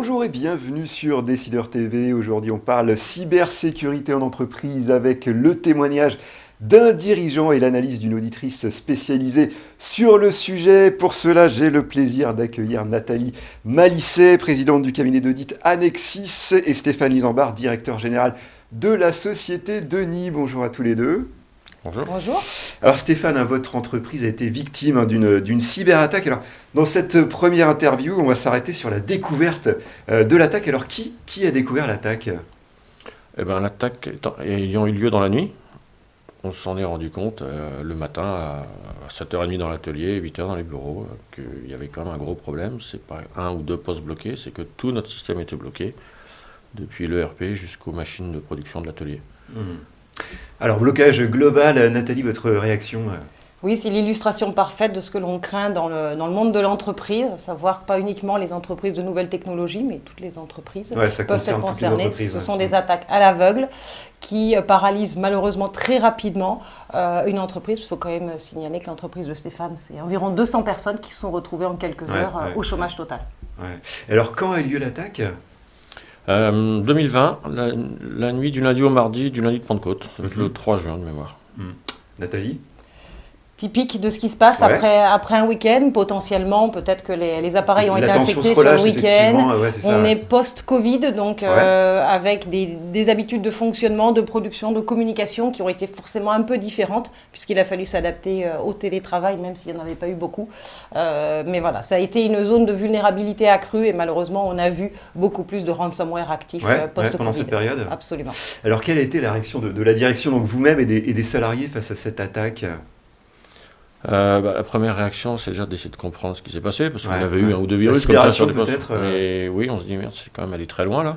Bonjour et bienvenue sur Décideur TV. Aujourd'hui, on parle cybersécurité en entreprise avec le témoignage d'un dirigeant et l'analyse d'une auditrice spécialisée sur le sujet. Pour cela, j'ai le plaisir d'accueillir Nathalie Malisset, présidente du cabinet d'audit Annexis, et Stéphane Lisambard, directeur général de la société Denis. Bonjour à tous les deux. Bonjour. Bonjour. Alors Stéphane, votre entreprise a été victime d'une cyberattaque. Alors dans cette première interview, on va s'arrêter sur la découverte de l'attaque. Alors qui a découvert l'attaque ? L'attaque ayant eu lieu dans la nuit, on s'en est rendu compte le matin à 7h30 dans l'atelier, 8h dans les bureaux, qu'il y avait quand même un gros problème. C'est pas un ou deux postes bloqués, c'est que tout notre système était bloqué, depuis l'ERP jusqu'aux machines de production de l'atelier. Alors, blocage global, Nathalie, votre réaction ? Oui, c'est l'illustration parfaite de ce que l'on craint dans le monde de l'entreprise, à savoir pas uniquement les entreprises de nouvelles technologies, mais toutes les entreprises peuvent être concernées. Ce sont des attaques à l'aveugle qui paralysent malheureusement très rapidement une entreprise. Il faut quand même signaler que l'entreprise de Stéphane, c'est environ 200 personnes qui se sont retrouvées en quelques heures au chômage total. Ouais. Alors, quand a eu lieu l'attaque ? 2020, la nuit du lundi au mardi, du lundi de Pentecôte, le 3 juin de mémoire. Nathalie ? Typique de ce qui se passe après un week-end, potentiellement, peut-être que les appareils ont été infectés sur le week-end. On est post-Covid, donc avec des habitudes de fonctionnement, de production, de communication qui ont été forcément un peu différentes, puisqu'il a fallu s'adapter au télétravail, même s'il n'y en avait pas eu beaucoup. Mais voilà, ça a été une zone de vulnérabilité accrue et malheureusement, on a vu beaucoup plus de ransomware actifs post-Covid. Pendant cette période. Absolument. Alors, quelle a été la réaction de la direction, donc vous-même et des salariés face à cette attaque ? La première réaction, c'est déjà d'essayer de comprendre ce qui s'est passé, parce qu'on avait eu un ou deux virus comme ça sur des postes. Mais oui, on se dit, merde, c'est quand même allé très loin là.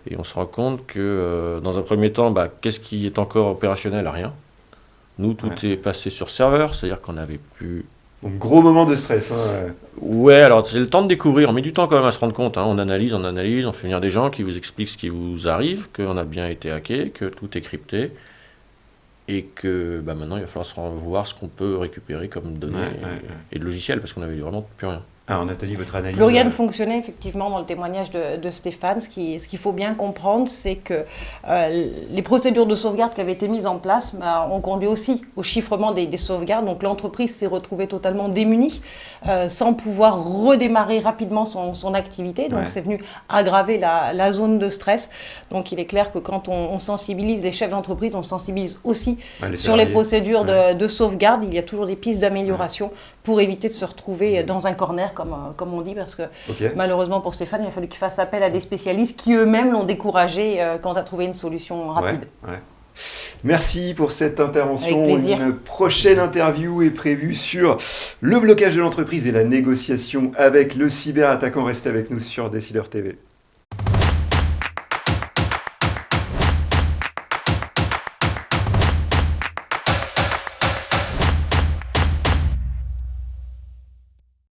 Et on se rend compte que dans un premier temps, qu'est-ce qui est encore opérationnel ? Rien. Nous, tout est passé sur serveur, c'est-à-dire qu'on n'avait plus... Donc, gros moment de stress. Ouais, alors c'est le temps de découvrir. On met du temps quand même à se rendre compte. On analyse, on fait venir des gens qui vous expliquent ce qui vous arrive, qu'on a bien été hacké, que tout est crypté. Et que maintenant, il va falloir voir ce qu'on peut récupérer comme données et de logiciels, parce qu'on n'avait vraiment plus rien. Alors Nathalie, votre analyse ? Plus rien ne fonctionnait effectivement dans le témoignage de Stéphane. Ce qu'il faut bien comprendre, c'est que les procédures de sauvegarde qui avaient été mises en place ont conduit aussi au chiffrement des sauvegardes. Donc l'entreprise s'est retrouvée totalement démunie, sans pouvoir redémarrer rapidement son activité. Donc c'est venu aggraver la zone de stress. Donc il est clair que quand on sensibilise les chefs d'entreprise, on sensibilise aussi sur les procédures de sauvegarde. Il y a toujours des pistes d'amélioration pour éviter de se retrouver dans un corner, comme on dit, parce que malheureusement pour Stéphane, il a fallu qu'il fasse appel à des spécialistes qui eux-mêmes l'ont découragé quant à trouver une solution rapide. Merci pour cette intervention. Une prochaine interview est prévue sur le blocage de l'entreprise et la négociation avec le cyberattaquant. Restez avec nous sur Décideur TV.